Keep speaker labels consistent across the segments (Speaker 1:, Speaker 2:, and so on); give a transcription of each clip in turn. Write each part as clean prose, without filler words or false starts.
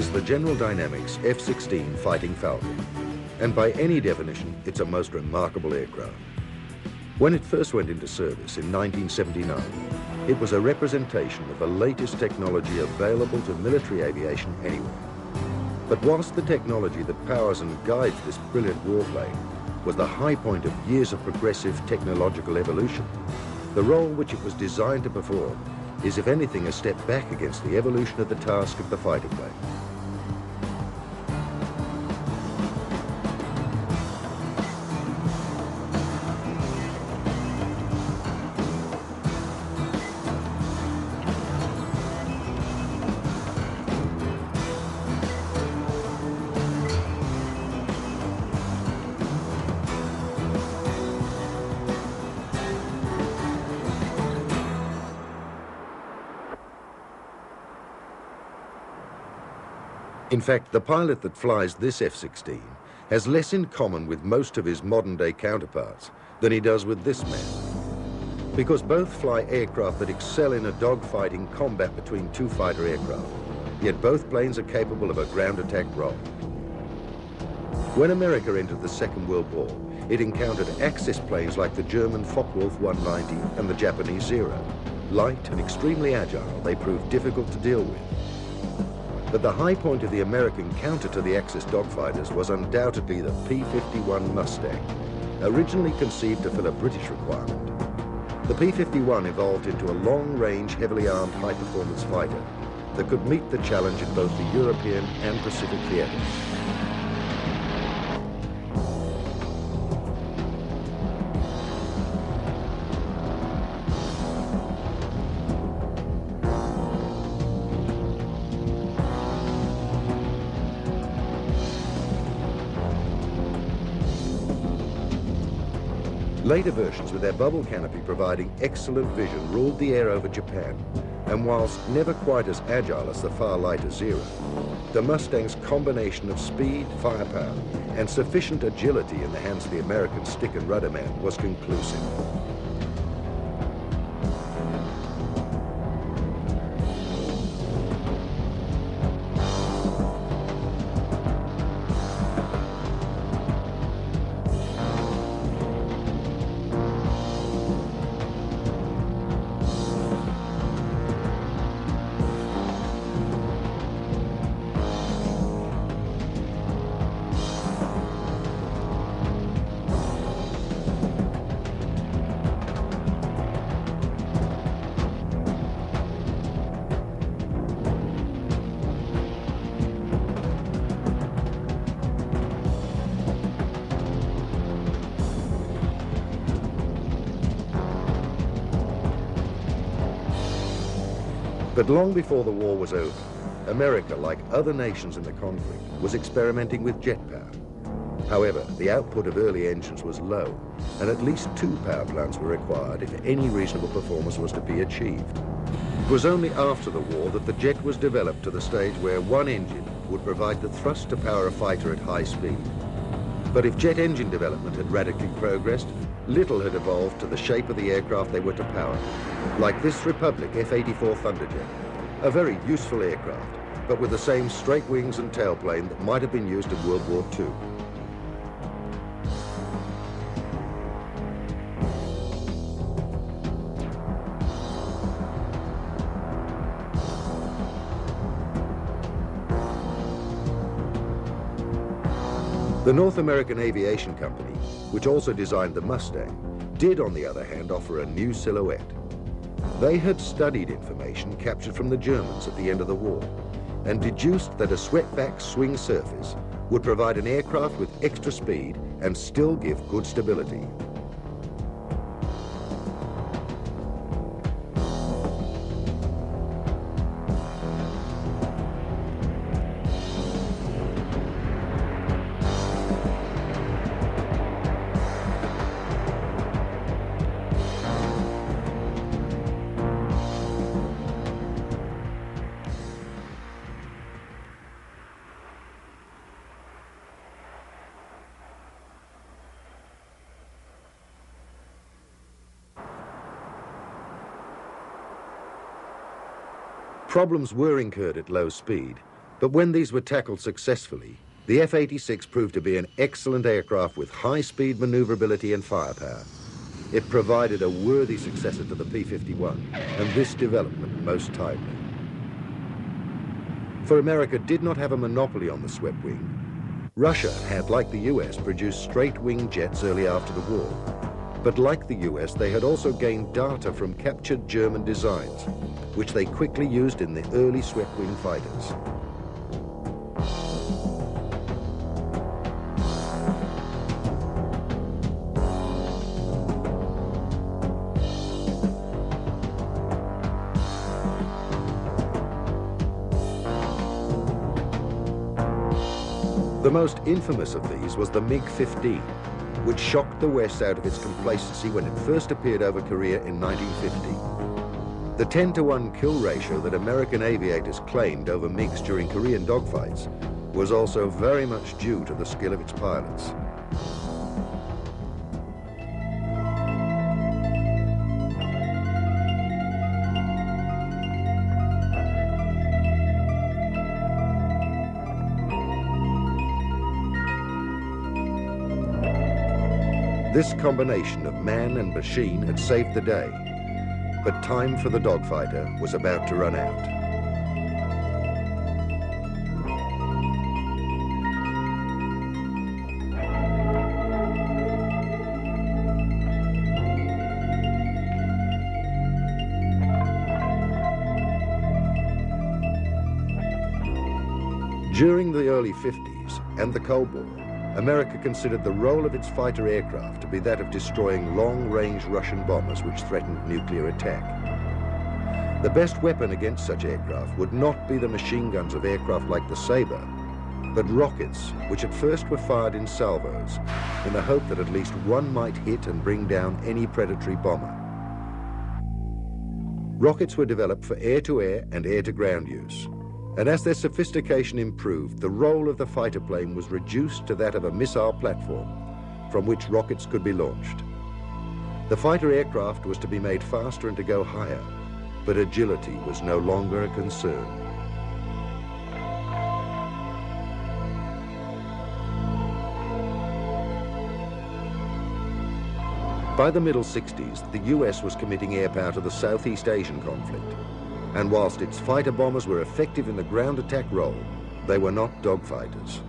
Speaker 1: is the General Dynamics F-16 Fighting Falcon, and by any definition, it's a most remarkable aircraft. When it first went into service in 1979, it was a representation of the latest technology available to military aviation anywhere. But whilst the technology that powers and guides this brilliant warplane was the high point of years of progressive technological evolution, the role which it was designed to perform is, if anything, a step back against the evolution of the task of the fighter plane. In fact, the pilot that flies this F-16 has less in common with most of his modern-day counterparts than he does with this man. Because both fly aircraft that excel in a dogfighting combat between two fighter aircraft, yet both planes are capable of a ground attack role. When America entered the Second World War, it encountered Axis planes like the German Focke-Wulf 190 and the Japanese Zero. Light and extremely agile, they proved difficult to deal with. But the high point of the American counter to the Axis dogfighters was undoubtedly the P-51 Mustang, originally conceived to fill a British requirement. The P-51 evolved into a long-range, heavily armed, high-performance fighter that could meet the challenge in both the European and Pacific theaters. Later versions with their bubble canopy providing excellent vision ruled the air over Japan, and whilst never quite as agile as the far lighter Zero, the Mustang's combination of speed, firepower, and sufficient agility in the hands of the American stick and rudder man was conclusive. But long before the war was over, America, like other nations in the conflict, was experimenting with jet power. However, the output of early engines was low, and at least 2 power plants were required if any reasonable performance was to be achieved. It was only after the war that the jet was developed to the stage where one engine would provide the thrust to power a fighter at high speed. But if jet engine development had radically progressed, little had evolved to the shape of the aircraft they were to power, like this Republic F-84 Thunderjet, a very useful aircraft, but with the same straight wings and tailplane that might have been used in World War II. The North American Aviation Company, which also designed the Mustang, did, on the other hand, offer a new silhouette. They had studied information captured from the Germans at the end of the war and deduced that a swept-back swing surface would provide an aircraft with extra speed and still give good stability. Problems were incurred at low speed, But when these were tackled successfully, the F-86 proved to be an excellent aircraft with high-speed maneuverability and firepower. It provided a worthy successor to the P-51, and this development most timely. For America did not have a monopoly on the swept wing. Russia had, like the US, produced straight-wing jets early after the war. But like the US, they had also gained data from captured German designs, which they quickly used in the early swept-wing fighters. The most infamous of these was the MiG-15, which shocked the West out of its complacency when it first appeared over Korea in 1950. The 10-to-1 kill ratio that American aviators claimed over MiGs during Korean dogfights was also very much due to the skill of its pilots. This combination of man and machine had saved the day, but time for the dogfighter was about to run out. During the early 50s and the Cold War, America considered the role of its fighter aircraft to be that of destroying long-range Russian bombers which threatened nuclear attack. The best weapon against such aircraft would not be the machine guns of aircraft like the Sabre, but rockets, which at first were fired in salvos, in the hope that at least one might hit and bring down any predatory bomber. Rockets were developed for air-to-air and air-to-ground use. And as their sophistication improved, the role of the fighter plane was reduced to that of a missile platform from which rockets could be launched. The fighter aircraft was to be made faster and to go higher, but agility was no longer a concern. By the middle 60s, the US was committing air power to the Southeast Asian conflict. And whilst its fighter bombers were effective in the ground attack role, they were not dogfighters.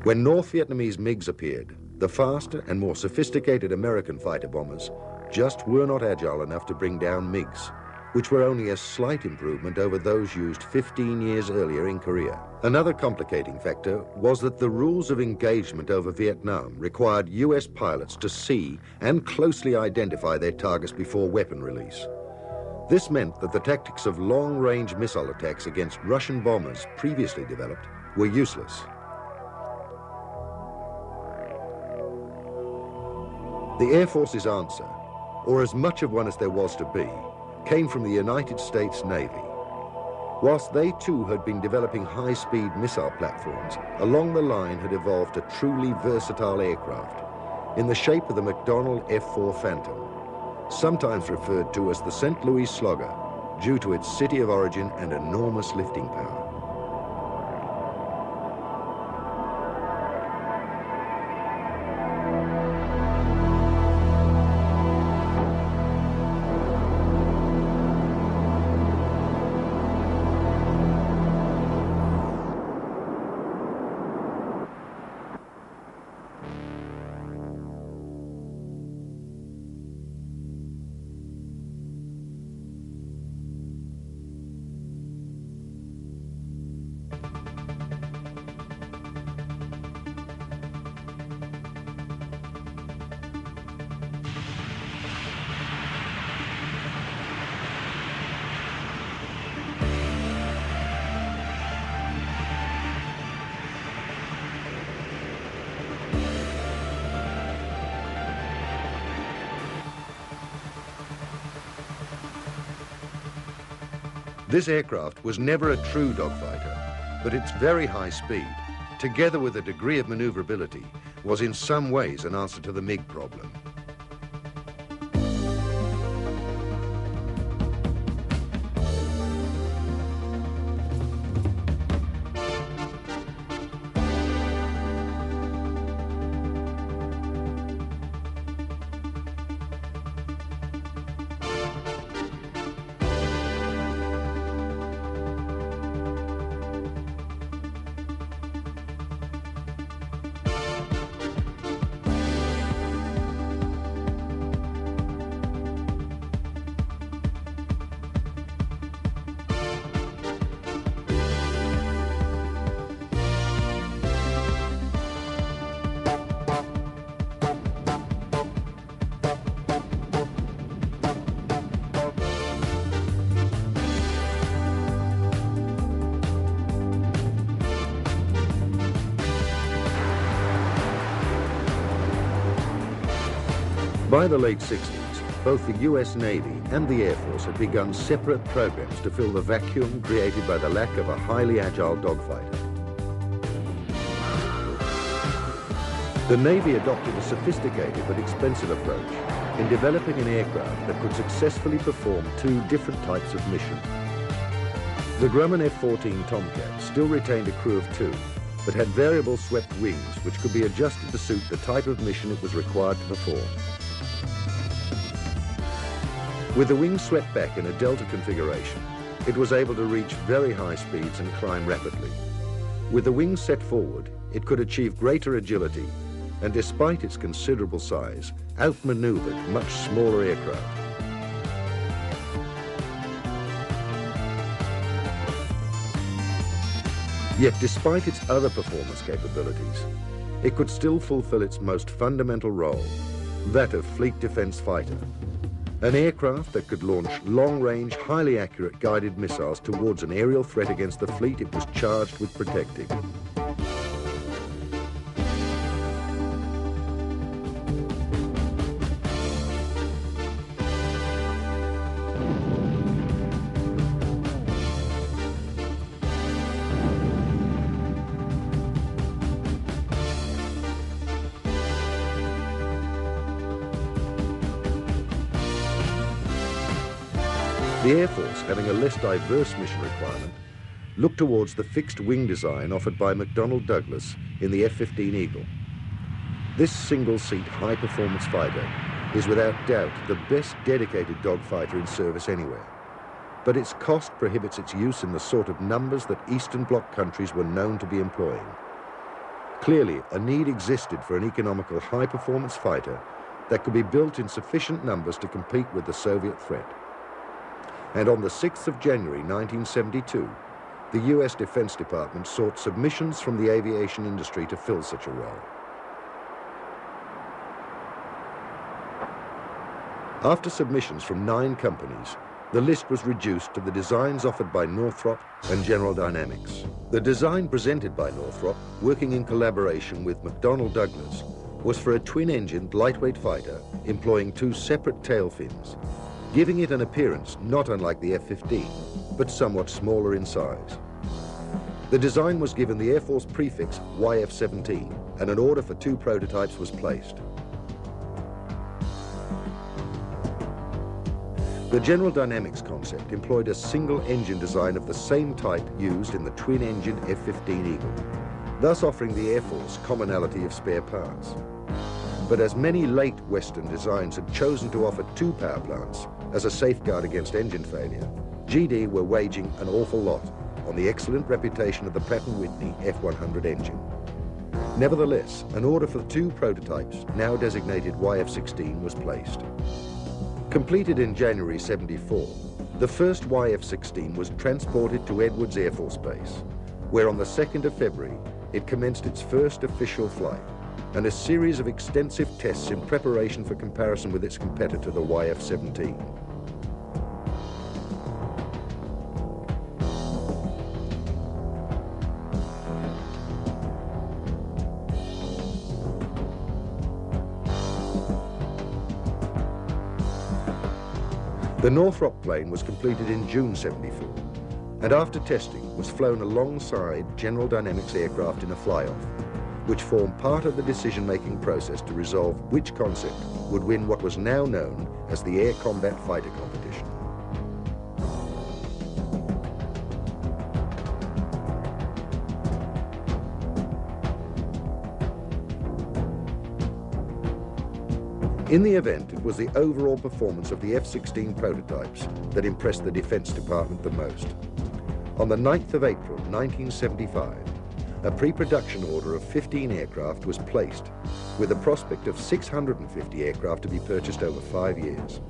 Speaker 1: When North Vietnamese MiGs appeared, the faster and more sophisticated American fighter bombers just were not agile enough to bring down MiGs, which were only a slight improvement over those used 15 years earlier in Korea. Another complicating factor was that the rules of engagement over Vietnam required US pilots to see and closely identify their targets before weapon release. This meant that the tactics of long-range missile attacks against Russian bombers previously developed were useless. The Air Force's answer, or as much of one as there was to be, came from the United States Navy. Whilst they too had been developing high-speed missile platforms, along the line had evolved a truly versatile aircraft in the shape of the McDonnell F-4 Phantom, sometimes referred to as the St. Louis Slugger, due to its city of origin and enormous lifting power. This aircraft was never a true dogfighter, but its very high speed, together with a degree of maneuverability, was in some ways an answer to the MiG problem. By the late 60s, both the US Navy and the Air Force had begun separate programs to fill the vacuum created by the lack of a highly agile dogfighter. The Navy adopted a sophisticated but expensive approach in developing an aircraft that could successfully perform two different types of mission. The Grumman F-14 Tomcat still retained a crew of two, but had variable swept wings which could be adjusted to suit the type of mission it was required to perform. With the wings swept back in a delta configuration, it was able to reach very high speeds and climb rapidly. With the wings set forward, it could achieve greater agility and, despite its considerable size, outmaneuvered much smaller aircraft. Yet, despite its other performance capabilities, it could still fulfill its most fundamental role, that of fleet defense fighter. An aircraft that could launch long-range, highly accurate guided missiles towards an aerial threat against the fleet it was charged with protecting. The Air Force, having a less diverse mission requirement, looked towards the fixed wing design offered by McDonnell Douglas in the F-15 Eagle. This single-seat high-performance fighter is without doubt the best dedicated dogfighter in service anywhere, but its cost prohibits its use in the sort of numbers that Eastern Bloc countries were known to be employing. Clearly, a need existed for an economical high-performance fighter that could be built in sufficient numbers to compete with the Soviet threat. And on the 6th of January 1972, the US Defense Department sought submissions from the aviation industry to fill such a role. After submissions from 9 companies, the list was reduced to the designs offered by Northrop and General Dynamics. The design presented by Northrop, working in collaboration with McDonnell Douglas, was for a twin-engined lightweight fighter employing 2 separate tail fins, giving it an appearance not unlike the F-15, but somewhat smaller in size. The design was given the Air Force prefix YF-17, and an order for 2 prototypes was placed. The General Dynamics concept employed a single-engine design of the same type used in the twin-engine F-15 Eagle, thus offering the Air Force commonality of spare parts. But as many late Western designs had chosen to offer 2 power plants as a safeguard against engine failure, GD were waging an awful lot on the excellent reputation of the Pratt & Whitney F-100 engine. Nevertheless, an order for 2 prototypes, now designated YF-16, was placed. Completed in January '74, the first YF-16 was transported to Edwards Air Force Base, where on the 2nd of February, it commenced its first official flight, and a series of extensive tests in preparation for comparison with its competitor, the YF-17. The Northrop plane was completed in June '74, and after testing was flown alongside General Dynamics aircraft in a fly-off, which formed part of the decision-making process to resolve which concept would win what was now known as the Air Combat Fighter competition. In the event, it was the overall performance of the F-16 prototypes that impressed the Defense Department the most. On the 9th of April 1975, a pre-production order of 15 aircraft was placed, with the prospect of 650 aircraft to be purchased over 5 years.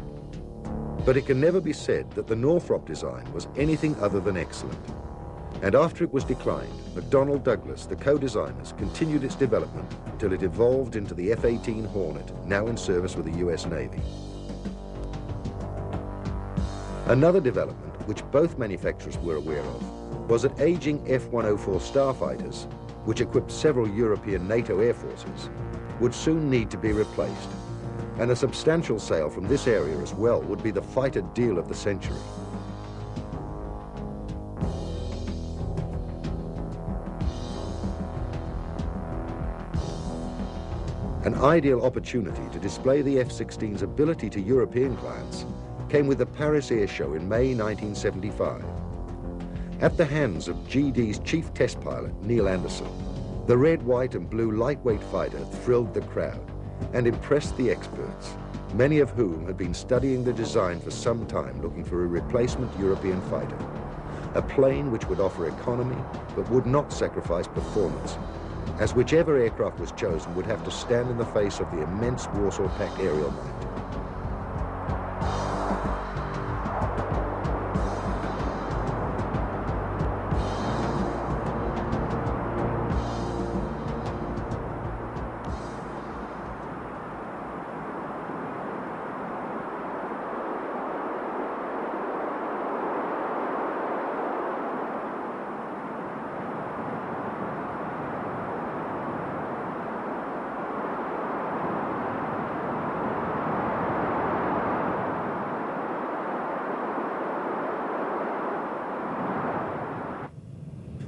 Speaker 1: But it can never be said that the Northrop design was anything other than excellent. And after it was declined, McDonnell Douglas, the co-designers, continued its development until it evolved into the F-18 Hornet, now in service with the US Navy. Another development, which both manufacturers were aware of, was that aging F-104 starfighters, which equipped several European NATO air forces, would soon need to be replaced. And a substantial sale from this area as well would be the fighter deal of the century. An ideal opportunity to display the F-16's ability to European clients came with the Paris Air Show in May 1975. At the hands of GD's chief test pilot, Neil Anderson, the red, white and blue lightweight fighter thrilled the crowd and impressed the experts, many of whom had been studying the design for some time, looking for a replacement European fighter, a plane which would offer economy but would not sacrifice performance, as whichever aircraft was chosen would have to stand in the face of the immense Warsaw-packed aerial might.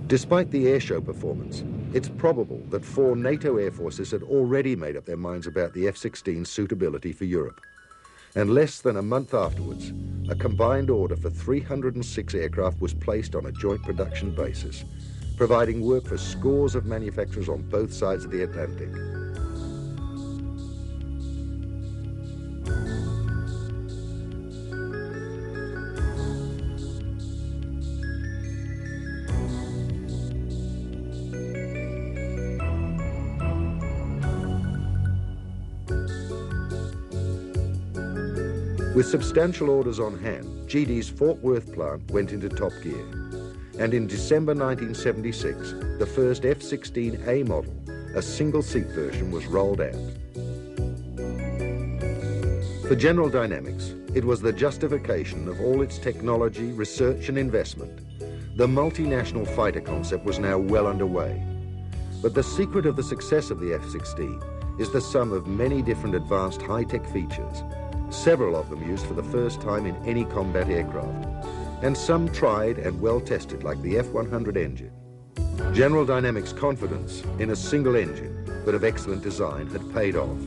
Speaker 1: Despite the airshow performance, it's probable that 4 NATO air forces had already made up their minds about the F-16's suitability for Europe. And less than a month afterwards, a combined order for 306 aircraft was placed on a joint production basis, providing work for scores of manufacturers on both sides of the Atlantic. With substantial orders on hand, GD's Fort Worth plant went into top gear. And in December 1976, the first F-16A model, a single-seat version, was rolled out. For General Dynamics, it was the justification of all its technology, research and investment. The multinational fighter concept was now well underway. But the secret of the success of the F-16 is the sum of many different advanced high-tech features, several of them used for the first time in any combat aircraft, and some tried and well tested, like the F-100 engine. General Dynamics' confidence in a single engine, but of excellent design, had paid off.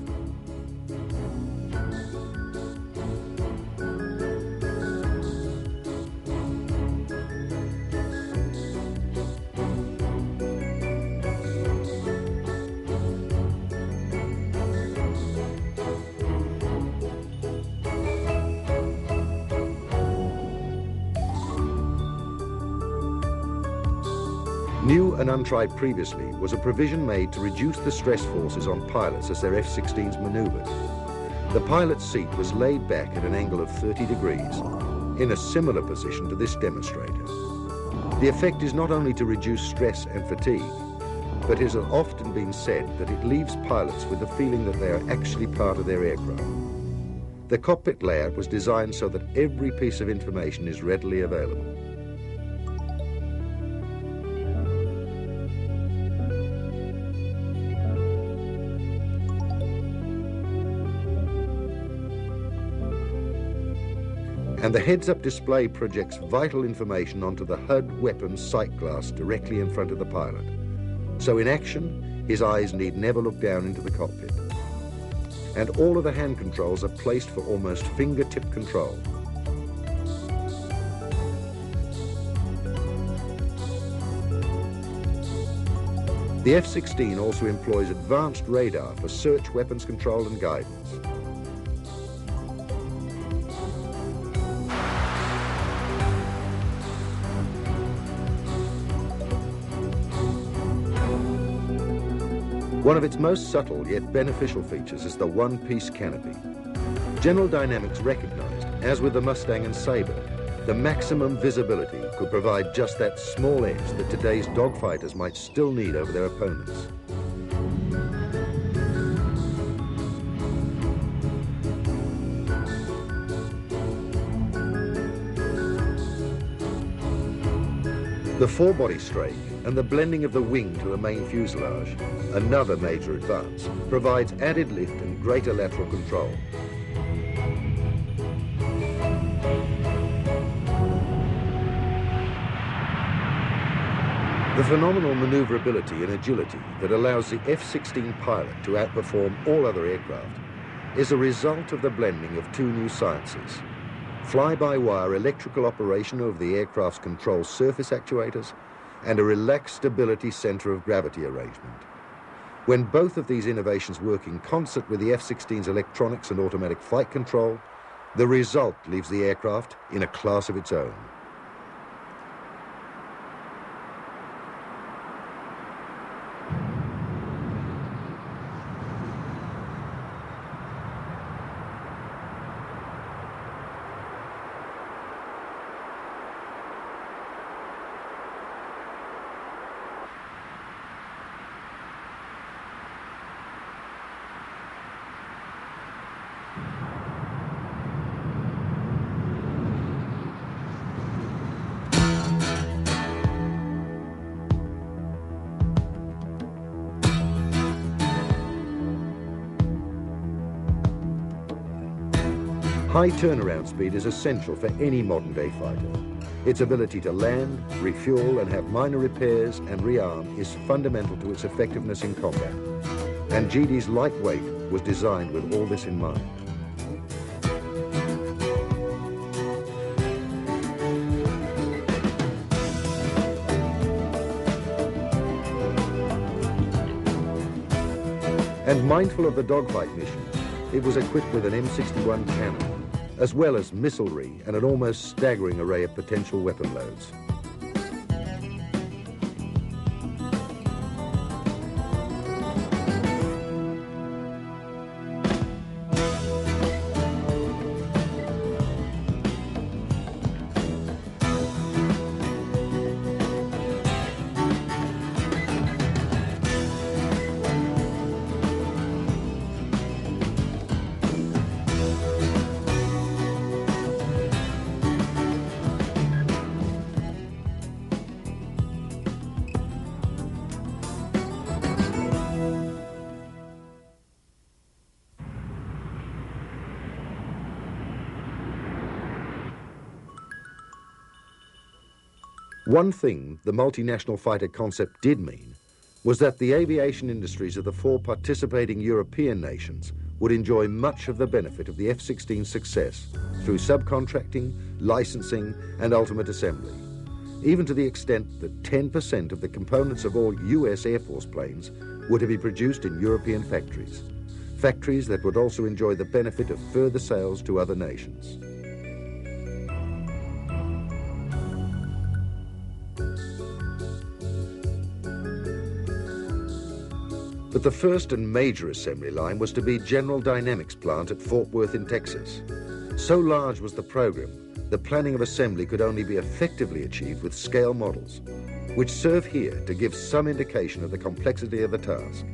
Speaker 1: New and untried previously was a provision made to reduce the stress forces on pilots as their F-16s maneuvered. The pilot's seat was laid back at an angle of 30 degrees, in a similar position to this demonstrator. The effect is not only to reduce stress and fatigue, but it has often been said that it leaves pilots with the feeling that they are actually part of their aircraft. The cockpit layout was designed so that every piece of information is readily available. And the heads-up display projects vital information onto the HUD weapons sight glass directly in front of the pilot. So in action, his eyes need never look down into the cockpit. And all of the hand controls are placed for almost fingertip control. The F-16 also employs advanced radar for search, weapons control and guidance. One of its most subtle yet beneficial features is the one-piece canopy. General Dynamics recognized, as with the Mustang and Sabre, the maximum visibility could provide just that small edge that today's dogfighters might still need over their opponents. The four-body strake and the blending of the wing to the main fuselage, another major advance, provides added lift and greater lateral control. The phenomenal maneuverability and agility that allows the F-16 pilot to outperform all other aircraft is a result of the blending of two new sciences: fly-by-wire electrical operation of the aircraft's control surface actuators and a relaxed stability center of gravity arrangement. When both of these innovations work in concert with the F-16's electronics and automatic flight control, the result leaves the aircraft in a class of its own. High turnaround speed is essential for any modern-day fighter. Its ability to land, refuel, and have minor repairs and rearm is fundamental to its effectiveness in combat. And GD's lightweight was designed with all this in mind. And mindful of the dogfight mission, it was equipped with an M61 cannon, as well as missilery and an almost staggering array of potential weapon loads. One thing the multinational fighter concept did mean was that the aviation industries of the four participating European nations would enjoy much of the benefit of the F-16's success through subcontracting, licensing, and ultimate assembly, even to the extent that 10% of the components of all US Air Force planes were to be produced in European factories, factories that would also enjoy the benefit of further sales to other nations. But the first and major assembly line was to be General Dynamics plant at Fort Worth in Texas. So large was the program, the planning of assembly could only be effectively achieved with scale models, which serve here to give some indication of the complexity of the task.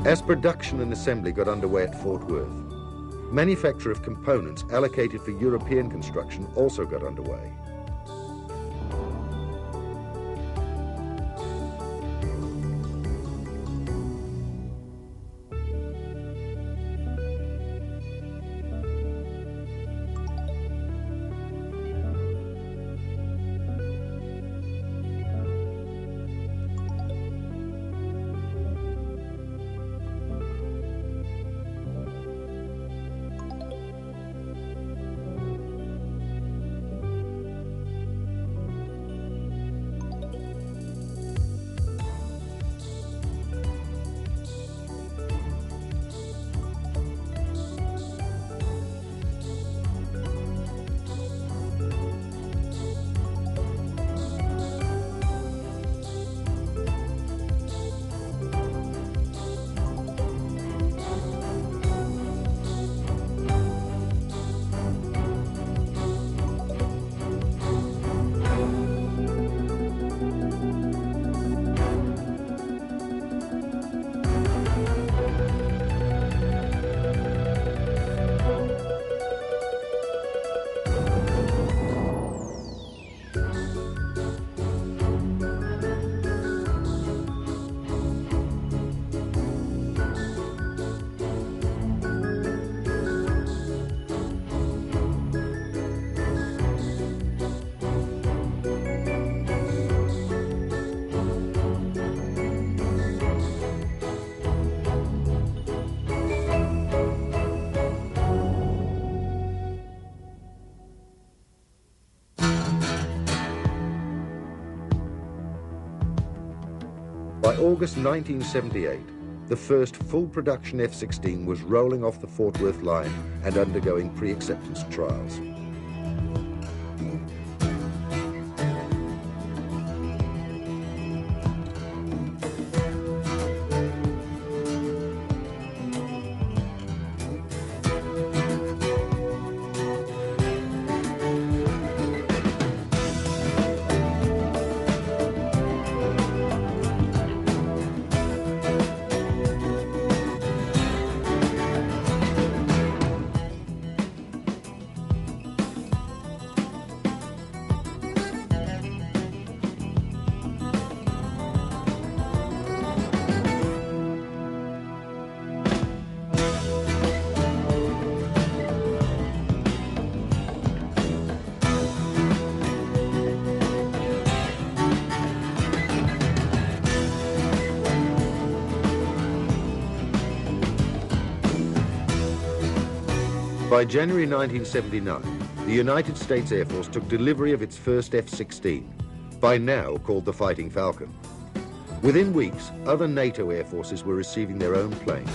Speaker 1: As production and assembly got underway at Fort Worth, manufacture of components allocated for European construction also got underway. By August 1978, the first full production F-16 was rolling off the Fort Worth line and undergoing pre-acceptance trials. By January 1979, the United States Air Force took delivery of its first F-16, by now called the Fighting Falcon. Within weeks, other NATO air forces were receiving their own planes.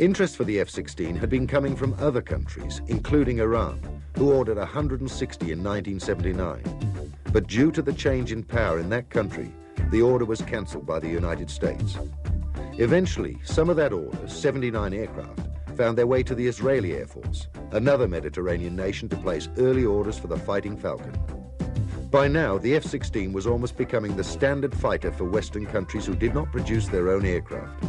Speaker 1: Interest for the F-16 had been coming from other countries, including Iran, who ordered 160 in 1979. But due to the change in power in that country, the order was cancelled by the United States. Eventually, some of that order, 79 aircraft, found their way to the Israeli Air Force, another Mediterranean nation to place early orders for the Fighting Falcon. By now, the F-16 was almost becoming the standard fighter for Western countries who did not produce their own aircraft.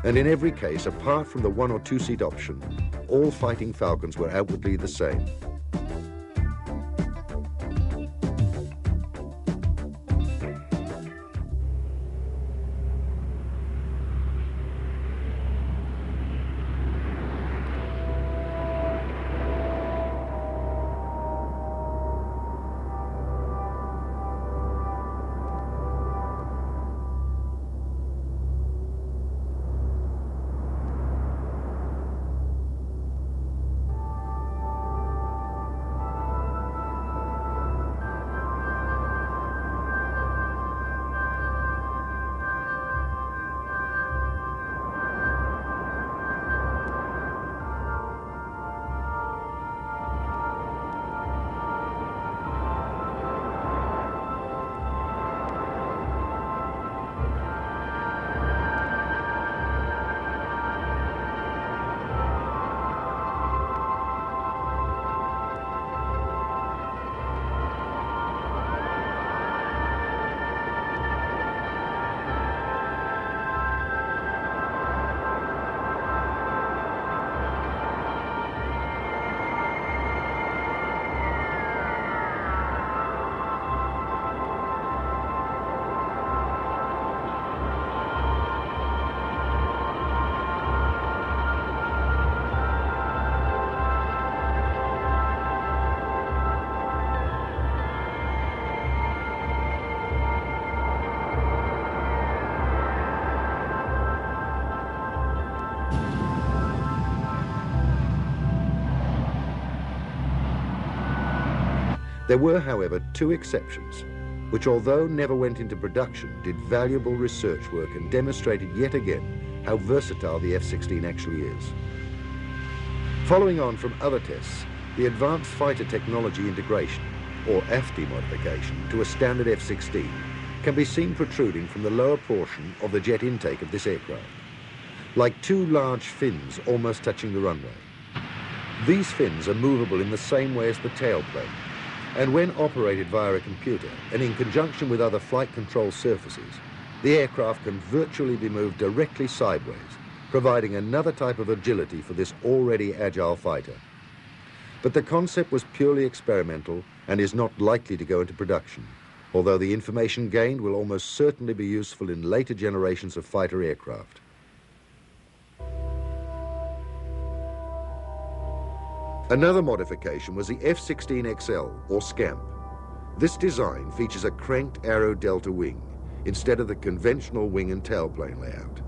Speaker 1: And in every case, apart from the 1- or 2-seat option, all Fighting Falcons were outwardly the same. There were, however, 2 exceptions, which although never went into production, did valuable research work and demonstrated yet again how versatile the F-16 actually is. Following on from other tests, the Advanced Fighter Technology Integration, or AFTI modification, to a standard F-16 can be seen protruding from the lower portion of the jet intake of this aircraft, like 2 large fins almost touching the runway. These fins are movable in the same way as the tailplane, and when operated via a computer and in conjunction with other flight control surfaces, the aircraft can virtually be moved directly sideways, providing another type of agility for this already agile fighter. But the concept was purely experimental and is not likely to go into production, although the information gained will almost certainly be useful in later generations of fighter aircraft. Another modification was the F-16XL, or SCAMP. This design features a cranked arrow delta wing instead of the conventional wing and tailplane layout.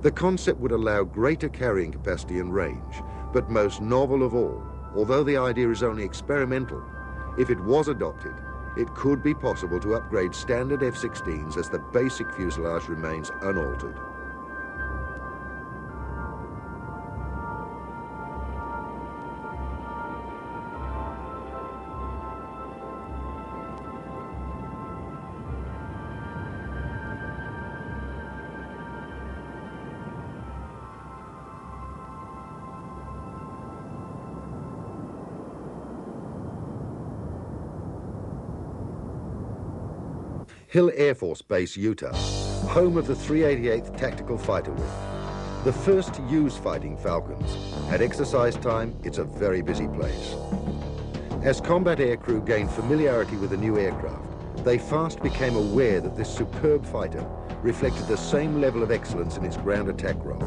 Speaker 1: The concept would allow greater carrying capacity and range, but most novel of all, although the idea is only experimental, if it was adopted, it could be possible to upgrade standard F-16s as the basic fuselage remains unaltered. Hill Air Force Base, Utah, home of the 388th Tactical Fighter Wing. The first to use Fighting Falcons. At exercise time, it's a very busy place. As combat aircrew gained familiarity with the new aircraft, they fast became aware that this superb fighter reflected the same level of excellence in its ground attack role.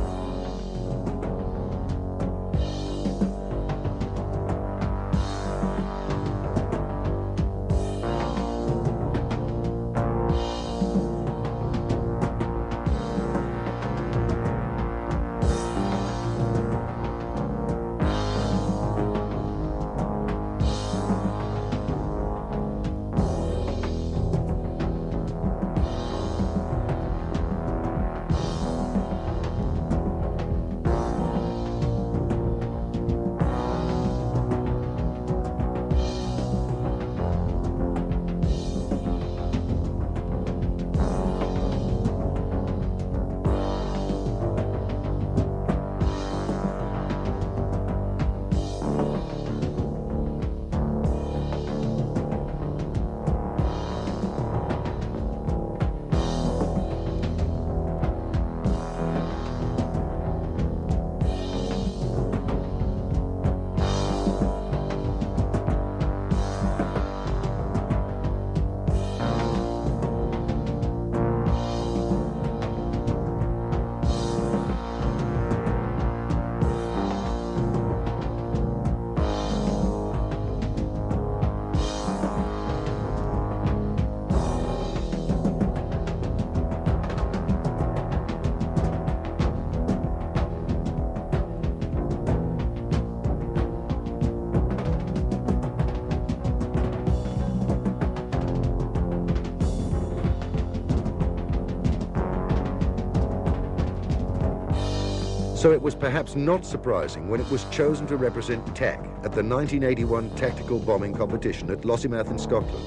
Speaker 1: So it was perhaps not surprising when it was chosen to represent TAC at the 1981 tactical bombing competition at Lossiemouth in Scotland.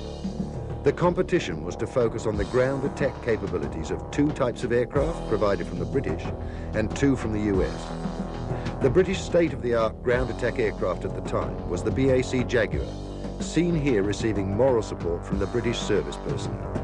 Speaker 1: The competition was to focus on the ground attack capabilities of two types of aircraft provided from the British and two from the US. The British state-of-the-art ground attack aircraft at the time was the BAC Jaguar, seen here receiving moral support from the British service personnel.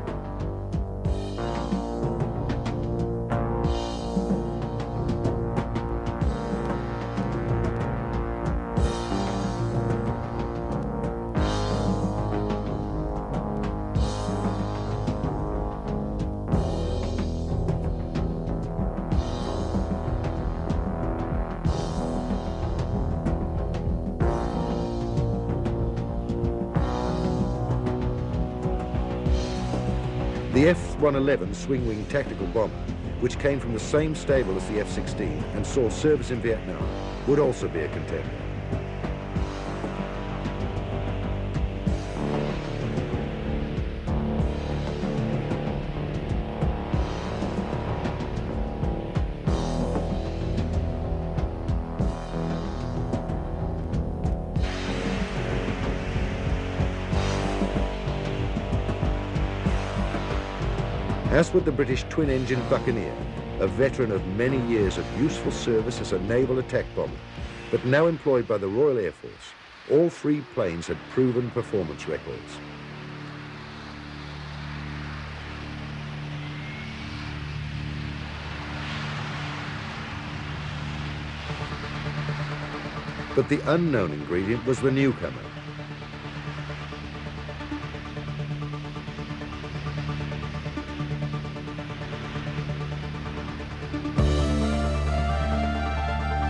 Speaker 1: The F-111 swing-wing tactical bomber, which came from the same stable as the F-16 and saw service in Vietnam, would also be a contender. As with the British twin-engine Buccaneer, a veteran of many years of useful service as a naval attack bomber, but now employed by the Royal Air Force, all three planes had proven performance records. But the unknown ingredient was the newcomer.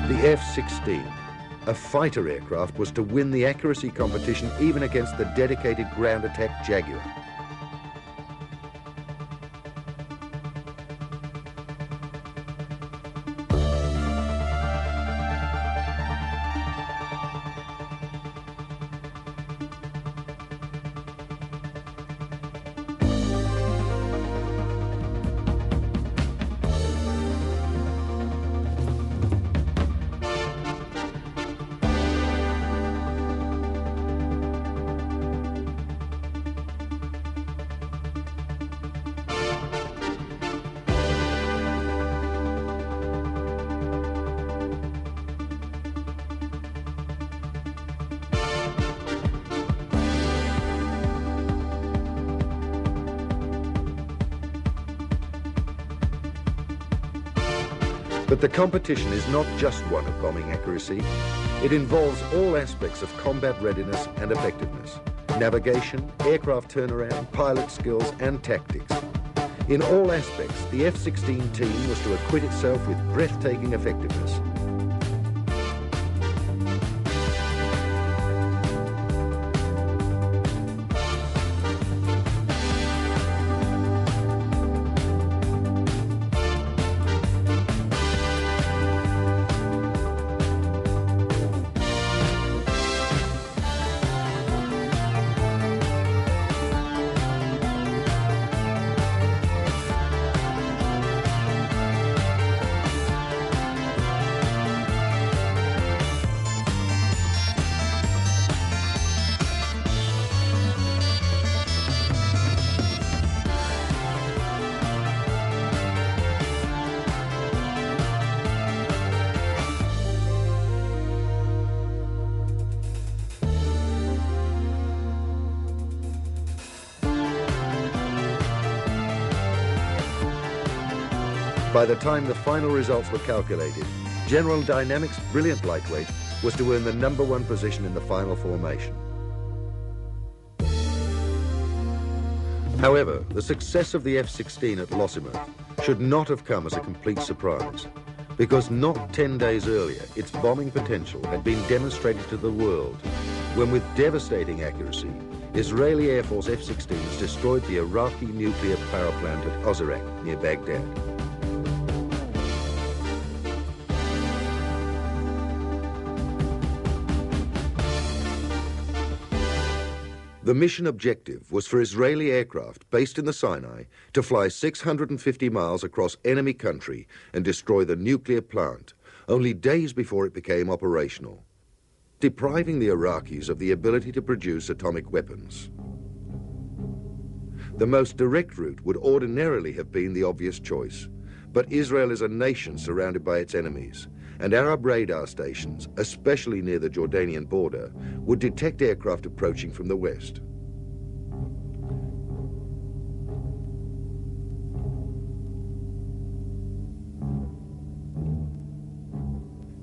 Speaker 1: The F-16, a fighter aircraft, was to win the accuracy competition even against the dedicated ground attack Jaguar. But the competition is not just one of bombing accuracy. It involves all aspects of combat readiness and effectiveness: navigation, aircraft turnaround, pilot skills, and tactics. In all aspects, the F-16 team was to acquit itself with breathtaking effectiveness. By the time the final results were calculated, General Dynamics' brilliant lightweight was to earn the #1 position in the final formation. However, the success of the F-16 at Lossiemouth should not have come as a complete surprise, because not 10 days earlier, its bombing potential had been demonstrated to the world, when with devastating accuracy, Israeli Air Force F-16s destroyed the Iraqi nuclear power plant at Ozark near Baghdad. The mission objective was for Israeli aircraft based in the Sinai to fly 650 miles across enemy country and destroy the nuclear plant, only days before it became operational, depriving the Iraqis of the ability to produce atomic weapons. The most direct route would ordinarily have been the obvious choice, but Israel is a nation surrounded by its enemies, and Arab radar stations, especially near the Jordanian border, would detect aircraft approaching from the west.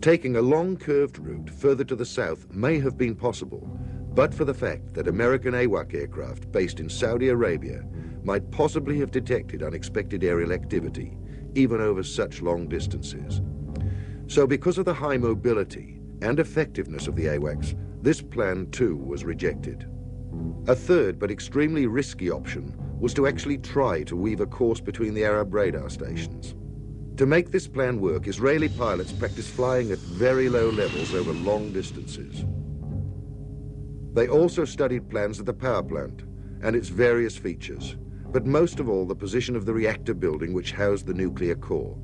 Speaker 1: Taking a long curved route further to the south may have been possible, but for the fact that American AWAC aircraft based in Saudi Arabia might possibly have detected unexpected aerial activity, even over such long distances. So because of the high mobility and effectiveness of the AWACS, this plan too was rejected. A third but extremely risky option was to actually try to weave a course between the Arab radar stations. To make this plan work, Israeli pilots practiced flying at very low levels over long distances. They also studied plans of the power plant and its various features, but most of all the position of the reactor building which housed the nuclear core.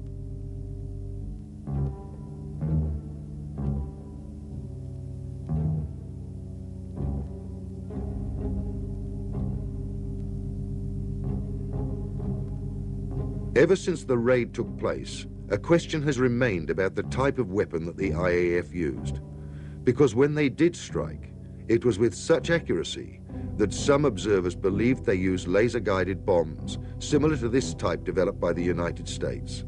Speaker 1: Ever since the raid took place, a question has remained about the type of weapon that the IAF used. Because when they did strike, it was with such accuracy that some observers believed they used laser-guided bombs, similar to this type developed by the United States.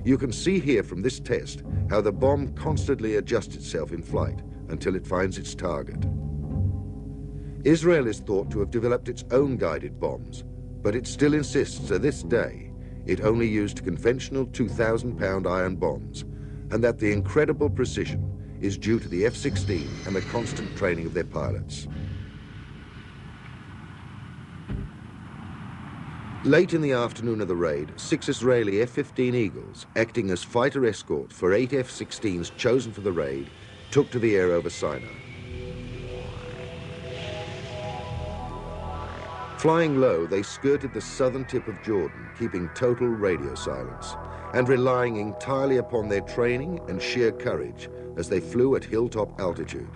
Speaker 1: You can see here from this test how the bomb constantly adjusts itself in flight until it finds its target. Israel is thought to have developed its own guided bombs, but it still insists to this day it only used conventional 2,000-pound iron bombs, and that the incredible precision is due to the F-16 and the constant training of their pilots. Late in the afternoon of the raid, 6 Israeli F-15 Eagles, acting as fighter escort for 8 F-16s chosen for the raid, took to the air over Sinai. Flying low, they skirted the southern tip of Jordan, keeping total radio silence, and relying entirely upon their training and sheer courage as they flew at hilltop altitude.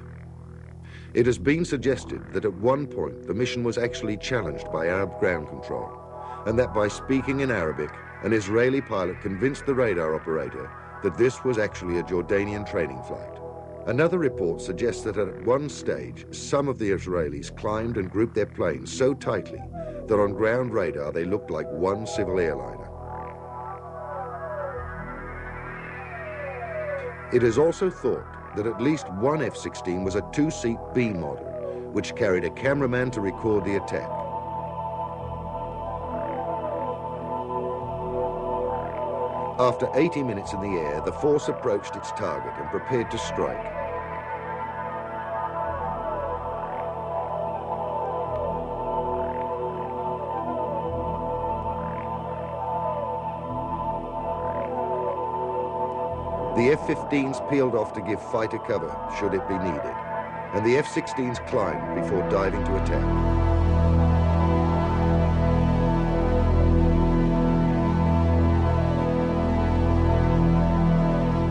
Speaker 1: It has been suggested that at one point the mission was actually challenged by Arab ground control, and that by speaking in Arabic, an Israeli pilot convinced the radar operator that this was actually a Jordanian training flight. Another report suggests that at one stage, some of the Israelis climbed and grouped their planes so tightly that on ground radar they looked like one civil airliner. It is also thought that at least one F-16 was a 2-seat B model, which carried a cameraman to record the attack. After 80 minutes in the air, the force approached its target and prepared to strike. The F-15s peeled off to give fighter cover, should it be needed, and the F-16s climbed before diving to attack.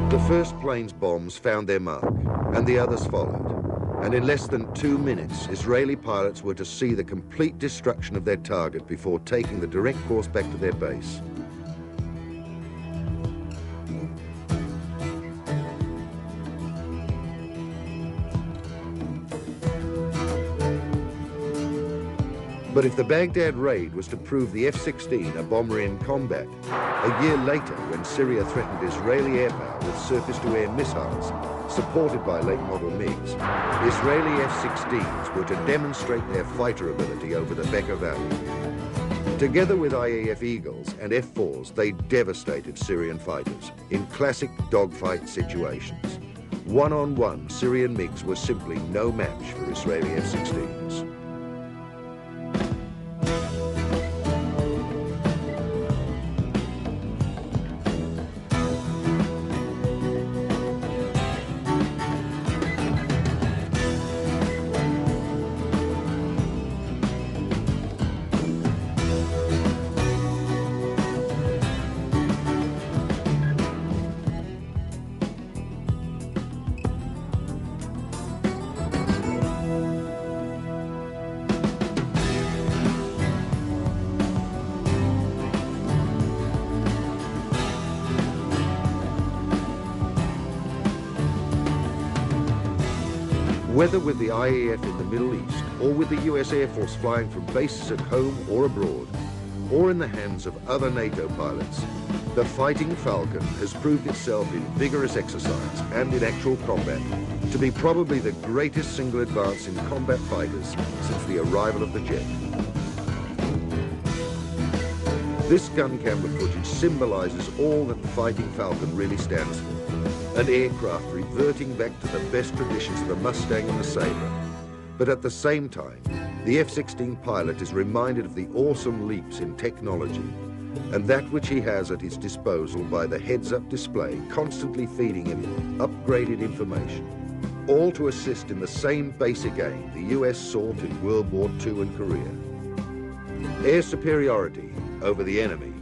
Speaker 1: The first plane's bombs found their mark, and the others followed. And in less than 2 minutes, Israeli pilots were to see the complete destruction of their target before taking the direct course back to their base. But if the Baghdad raid was to prove the F-16 a bomber in combat, a year later, when Syria threatened Israeli air power with surface-to-air missiles supported by late-model MiGs, Israeli F-16s were to demonstrate their fighter ability over the Bekaa Valley. Together with IAF Eagles and F-4s, they devastated Syrian fighters in classic dogfight situations. One-on-one, Syrian MiGs were simply no match for Israeli F-16s. Whether with the IAF in the Middle East, or with the US Air Force flying from bases at home or abroad, or in the hands of other NATO pilots, the Fighting Falcon has proved itself in vigorous exercise and in actual combat to be probably the greatest single advance in combat fighters since the arrival of the jet. This gun camera footage symbolizes all that the Fighting Falcon really stands for. An aircraft reverting back to the best traditions of the Mustang and the Sabre. But at the same time, the F-16 pilot is reminded of the awesome leaps in technology and that which he has at his disposal by the heads-up display constantly feeding him upgraded information, all to assist in the same basic aim the US sought in World War II and Korea. Air superiority over the enemy